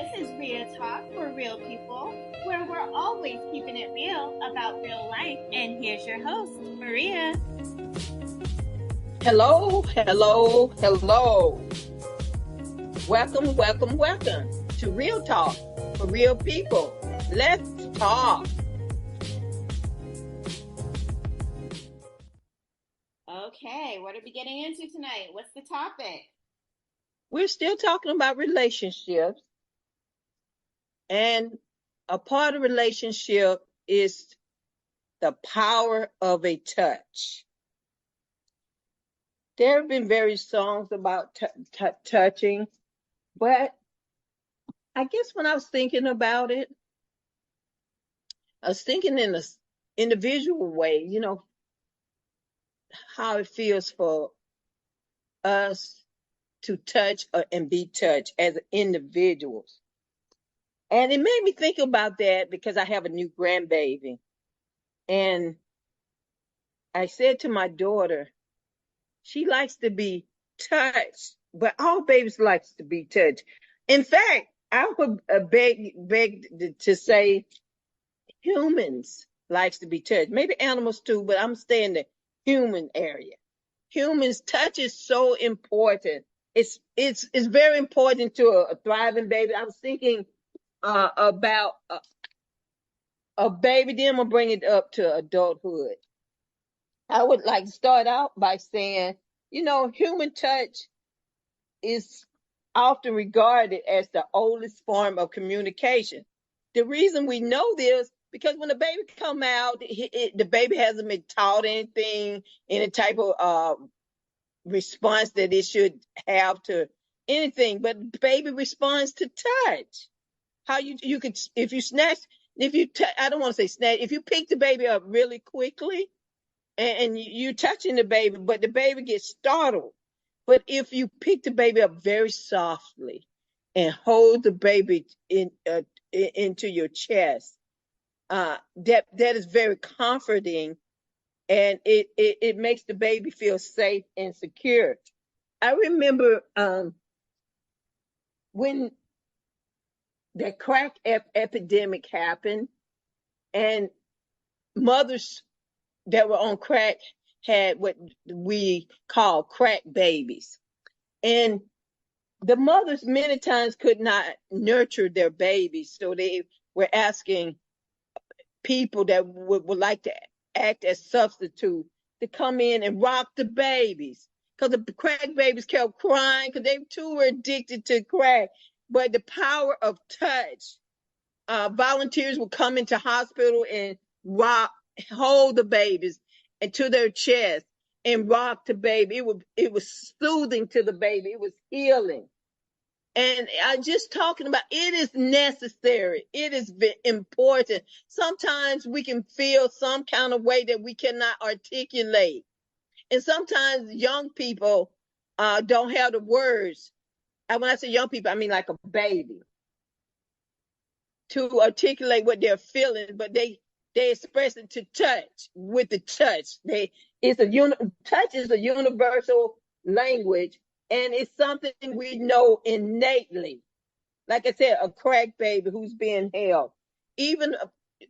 This is RiaTalk for real people, where we're always keeping it real about real life. And here's your host, Maria. Hello, hello, hello. Welcome, welcome, welcome to Real Talk for real people. Let's talk. Okay, what are we getting into tonight? What's the topic? We're still talking about relationships. And a part of relationship is the power of a touch. There have been various songs about touching, but I guess when I was thinking about it, I was thinking in an individual way, how it feels for us to touch and be touched as individuals. And it made me think about that because I have a new grandbaby. And I said to my daughter, she likes to be touched, but all babies likes to be touched. In fact, I would beg to say humans likes to be touched. Maybe animals too, but I'm staying in the human area. Humans touch is so important. It's very important to a thriving baby. I was thinking about a baby, then we'll bring it up to adulthood. I would like to start out by saying, human touch is often regarded as the oldest form of communication. The reason we know this because when the baby come out, the baby hasn't been taught anything, any type of response that it should have to anything, but the baby responds to touch. How you could if you snatch I don't want to say snatch, if you pick the baby up really quickly and you touching the baby, but the baby gets startled. But if you pick the baby up very softly and hold the baby into your chest, that is very comforting, and it makes the baby feel safe and secure. I remember when the crack epidemic happened, and mothers that were on crack had what we call crack babies. And the mothers many times could not nurture their babies, so they were asking people that would like to act as substitute to come in and rock the babies, because the crack babies kept crying because they too were addicted to crack. But the power of touch, volunteers would come into hospital and hold the babies and to their chest and rock the baby. It was soothing to the baby. It was healing. And I just talking about it is necessary. It is important. Sometimes we can feel some kind of way that we cannot articulate. And sometimes young people don't have the words. And when I say young people, I mean like a baby, to articulate what they're feeling, but they express it to touch with the touch. Touch is a universal language. And it's something we know innately. Like I said, a crack baby who's being held. Even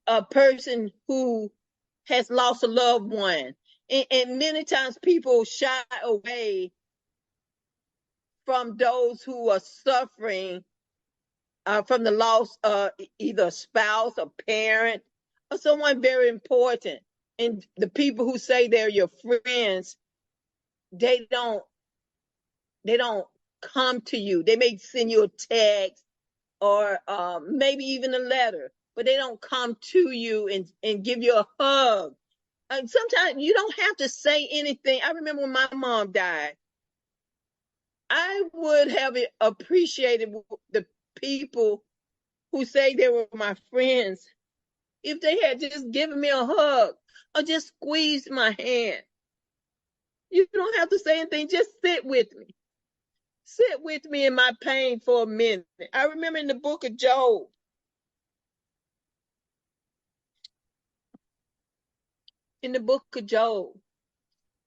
a person who has lost a loved one. And many times people shy away from those who are suffering from the loss of either a spouse, a parent, or someone very important. And the people who say they're your friends, they don't come to you. They may send you a text or maybe even a letter, but they don't come to you and give you a hug. And sometimes you don't have to say anything. I remember when my mom died, I would have appreciated the people who say they were my friends if they had just given me a hug or just squeezed my hand. You don't have to say anything. Just sit with me. Sit with me in my pain for a minute. I remember in the book of Job,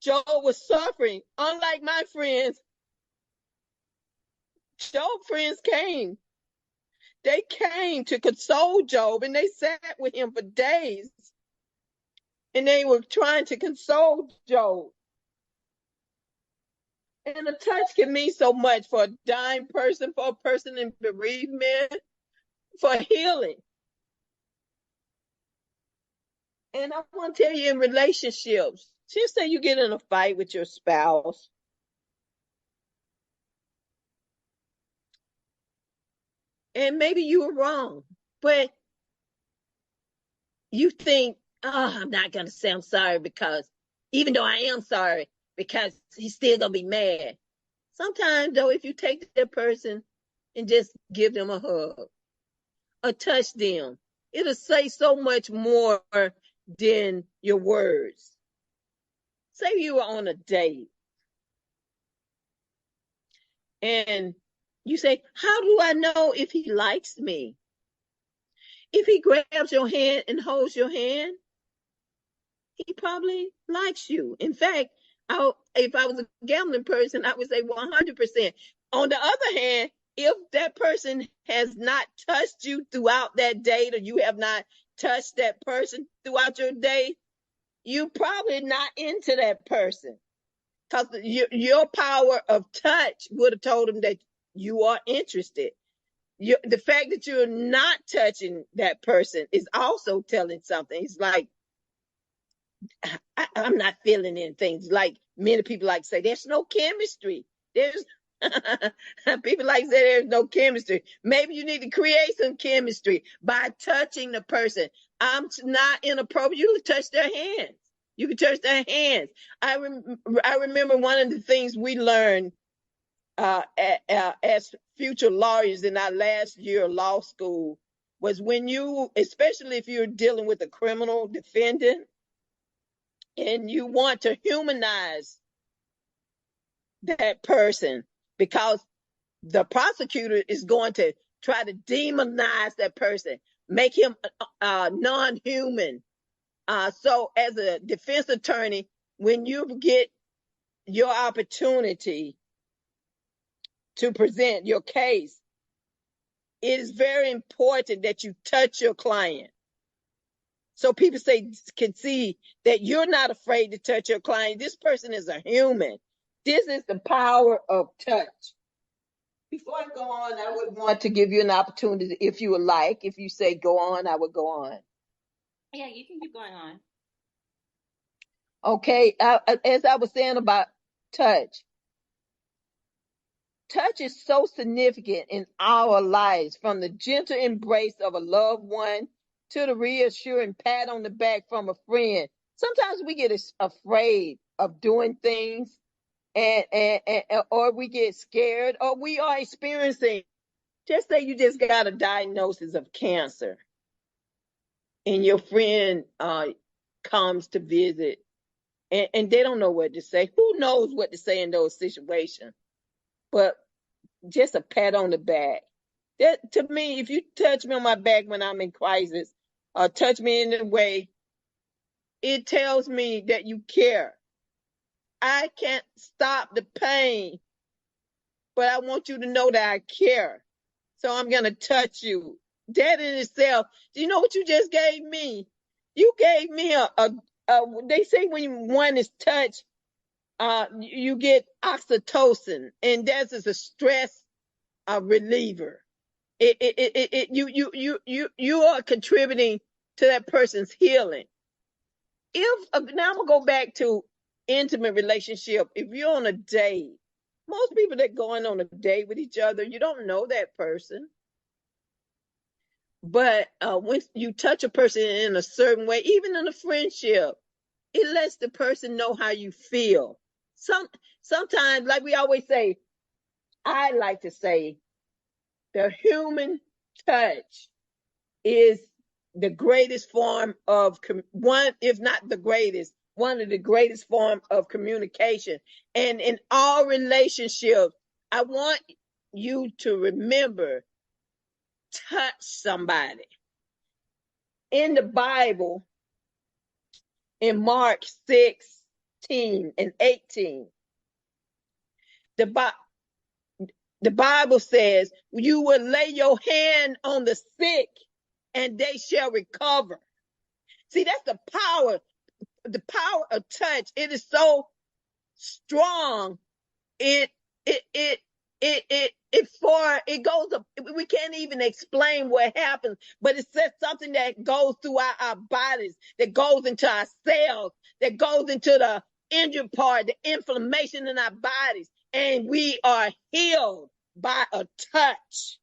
Job was suffering. Unlike my friends, Job friends came They came to console Job, and they sat with him for days, and they were trying to console Job. And a touch can mean so much for a dying person, for a person in bereavement, for healing. And I want to tell you, in relationships, just say you get in a fight with your spouse, and maybe you were wrong, but you think, oh, I'm not going to say I'm sorry, because even though I am sorry, because he's still going to be mad. Sometimes, though, if you take that person and just give them a hug or touch them, it'll say so much more than your words. Say you were on a date and you say, how do I know if he likes me? If he grabs your hand and holds your hand, he probably likes you. In fact, if I was a gambling person, I would say 100%. On the other hand, if that person has not touched you throughout that date, or you have not touched that person throughout your day, you're probably not into that person, because your power of touch would have told them that you are interested. The fact that you're not touching that person is also telling something. It's like, I'm not feeling anything. Like many people like to say, there's no chemistry. There's people like to say there's no chemistry. Maybe you need to create some chemistry by touching the person. I'm not inappropriate. You can touch their hands. You can touch their hands. I remember one of the things we learned as future lawyers in our last year of law school was, when you, especially if you're dealing with a criminal defendant, and you want to humanize that person, because the prosecutor is going to try to demonize that person, make him non-human. So as a defense attorney, when you get your opportunity to present your case, it is very important that you touch your client. So people can see that you're not afraid to touch your client. This person is a human. This is the power of touch. Before I go on, I would want to give you an opportunity, if you would like. If you say go on, I would go on. Yeah, you can keep going on. Okay, as I was saying about touch, touch is so significant in our lives, from the gentle embrace of a loved one to the reassuring pat on the back from a friend. Sometimes we get afraid of doing things, or we get scared, or we are experiencing, just say you just got a diagnosis of cancer, and your friend comes to visit, and they don't know what to say. Who knows what to say in those situations? But just a pat on the back. That, to me, if you touch me on my back when I'm in crisis, or touch me in a way, it tells me that you care. I can't stop the pain, but I want you to know that I care. So I'm going to touch you. That in itself, do you know what you just gave me? You gave me they say when one is touched, you get oxytocin, and that is a stress reliever. You are contributing to that person's healing. If now I'm gonna go back to intimate relationship. If you're on a date, most people that going on a date with each other, you don't know that person. But when you touch a person in a certain way, even in a friendship, it lets the person know how you feel. Sometimes, like we always say, I like to say, the human touch is the greatest form of one, if not the greatest, one of the greatest form of communication. And in all relationships, I want you to remember, touch somebody. In the Bible, in Mark 16 and 18, the The Bible says you will lay your hand on the sick and they shall recover. See, that's the power of touch. It is so strong. It it it it goes up. We can't even explain what happens, but it says something that goes throughout our bodies, that goes into our cells, that goes into the injured part, the inflammation in our bodies, and we are healed by a touch.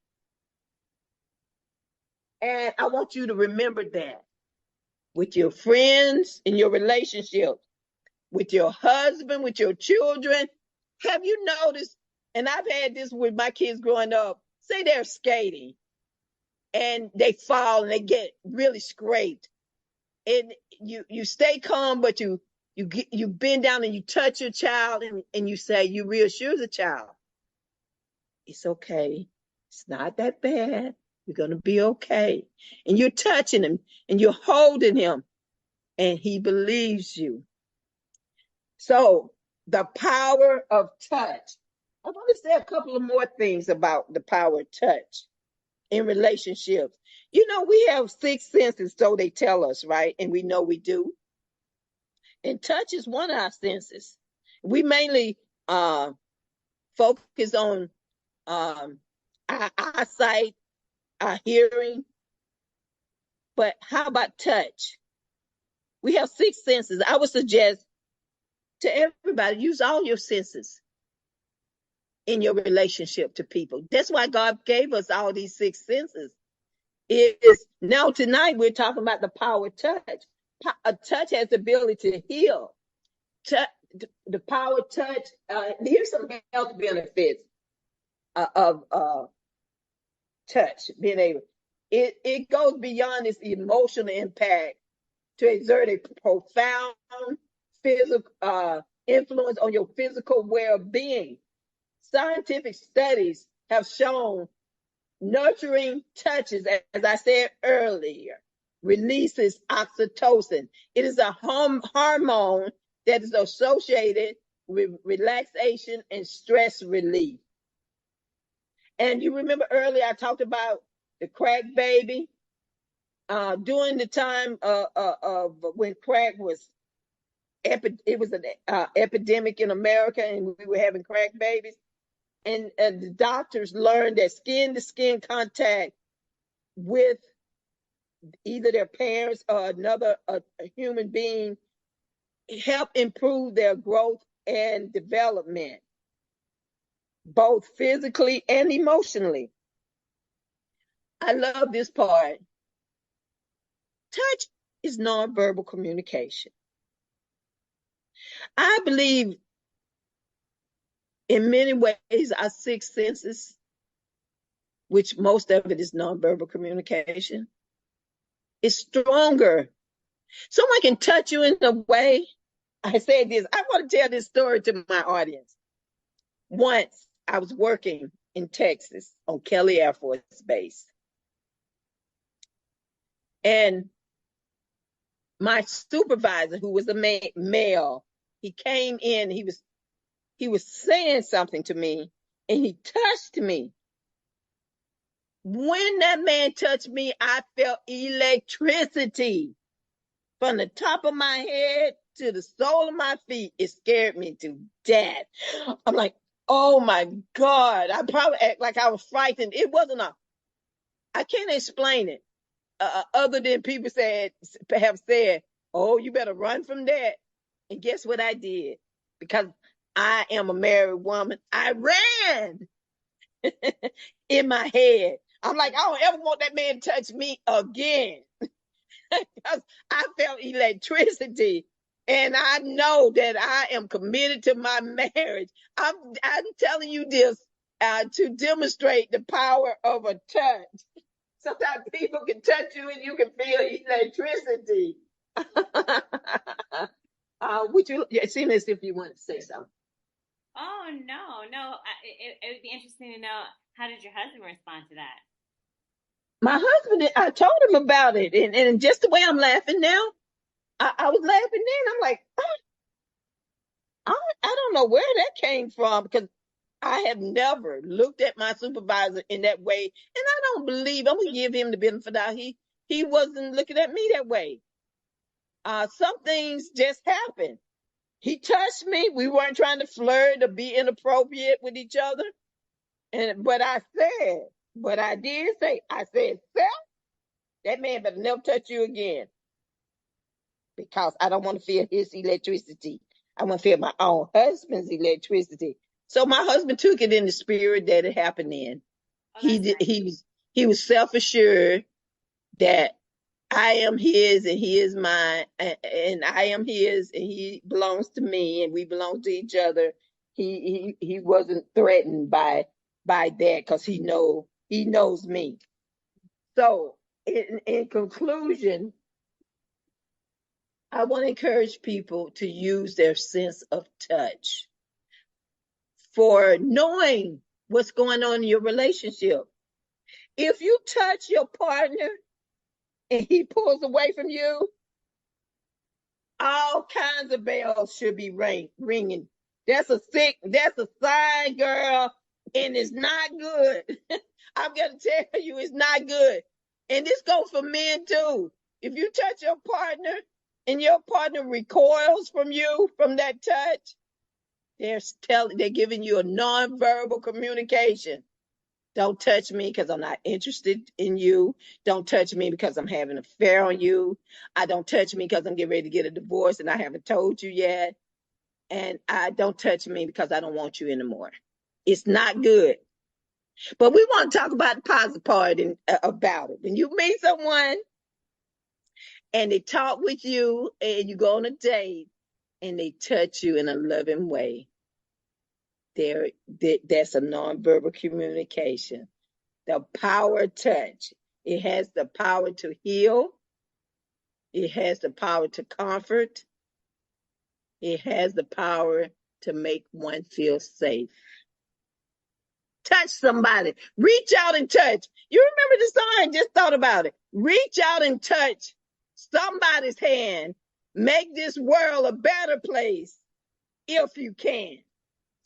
And I want you to remember that with your friends, in your relationships, with your husband, with your children. Have you noticed? And I've had this with my kids growing up. Say they're skating and they fall and they get really scraped. And you stay calm, but you bend down and you touch your child and you say, you reassure the child, it's okay. It's not that bad. You're going to be okay. And you're touching him and you're holding him and he believes you. So the power of touch. I want to say a couple of more things about the power of touch in relationships. You know, we have 6 senses, so they tell us, right? And we know we do. And touch is one of our senses. We mainly focus on our eyesight, our hearing. But how about touch? We have 6 senses. I would suggest to everybody, use all your senses in your relationship to people. That's why God gave us all these 6 senses. Now tonight we're talking about the power of touch. A touch has the ability to heal. The power of touch. Here's some health benefits of touch. Being able, it goes beyond its emotional impact to exert a profound physical influence on your physical well-being. Scientific studies have shown nurturing touches, as I said earlier, releases oxytocin. It is a hormone that is associated with relaxation and stress relief. And you remember earlier I talked about the crack baby. During the time of when crack was it was an epidemic in America, and we were having crack babies. And the doctors learned that skin-to-skin contact with either their parents or another a human being help improve their growth and development, both physically and emotionally. I love this part. Touch is nonverbal communication. I believe in many ways our 6 senses, which most of it is nonverbal communication, is stronger. Someone can touch you in a way. I said this, I want to tell this story to my audience. Once I was working in Texas on Kelly Air Force Base. And my supervisor, who was a male, he came in, he was saying something to me, and he touched me. When that man touched me, I felt electricity from the top of my head to the sole of my feet. It scared me to death. I'm like, oh my God. I probably act like I was frightened. It wasn't I can't explain it. Other than people have said, oh, you better run from that. And guess what I did? Because I am a married woman, I ran in my head. I'm like, I don't ever want that man to touch me again. Because I felt electricity. And I know that I am committed to my marriage. I'm telling you this to demonstrate the power of a touch. Sometimes people can touch you and you can feel electricity. Would you? Yeah, it seems as if you want to say something. Oh no! It would be interesting to know, how did your husband respond to that? My husband, I told him about it, and just the way I'm laughing now, I was laughing then. I'm like, I don't know where that came from, because I have never looked at my supervisor in that way, and I don't believe I'm gonna give him the benefit of the doubt. He wasn't looking at me that way. Some things just happen. He touched me. We weren't trying to flirt or be inappropriate with each other. But I did say, Seth, that man better never touch you again, because I don't want to feel his electricity. I want to feel my own husband's electricity. So my husband took it in the spirit that it happened in. He did. He was self assured that I am his and he is mine, and I am his and he belongs to me, and we belong to each other. He wasn't threatened by that, because he knows me. So in conclusion, I want to encourage people to use their sense of touch for knowing what's going on in your relationship. If you touch your partner and he pulls away from you, all kinds of bells should be ringing. That's a sign, girl, and it's not good. I'm going to tell you, it's not good. And this goes for men too. If you touch your partner and your partner recoils from you, from that touch, they're giving you a nonverbal communication. Don't touch me because I'm not interested in you. Don't touch me because I'm having an affair on you. Don't touch me because I'm getting ready to get a divorce and I haven't told you yet. And don't touch me because I don't want you anymore. It's not good. But we want to talk about the positive part about it. When you meet someone and they talk with you and you go on a date and they touch you in a loving way, that's a nonverbal communication. The power of touch. It has the power to heal. It has the power to comfort. It has the power to make one feel safe. Touch somebody. Reach out and touch. You remember the song? I just thought about it. Reach out and touch somebody's hand. Make this world a better place if you can.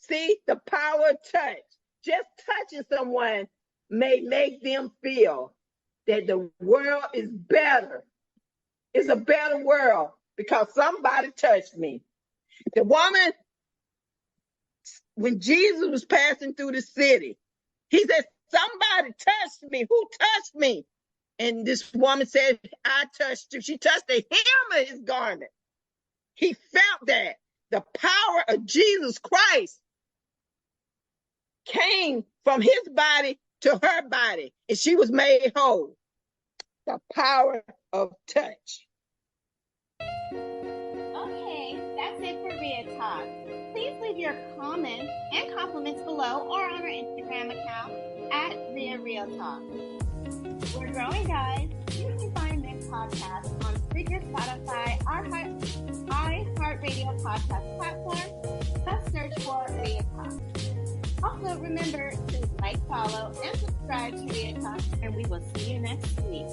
See, the power of touch. Just touching someone may make them feel that the world is better. It's a better world because somebody touched me. The woman, when Jesus was passing through the city, he said, somebody touched me. Who touched me? And this woman said, I touched you. She touched the hem of his garment. He felt that the power of Jesus Christ came from his body to her body, and she was made whole. The power of touch. Okay, that's it for RiaTalk. Please leave your comments and compliments below or on our Instagram account at RiaTalk. We're growing, guys. You can find this podcast on Spreaker, Spotify, iHeartRadio podcast platform. Just search for RiaTalk. Also, remember to like, follow, and subscribe to RiaTalk, and we will see you next week.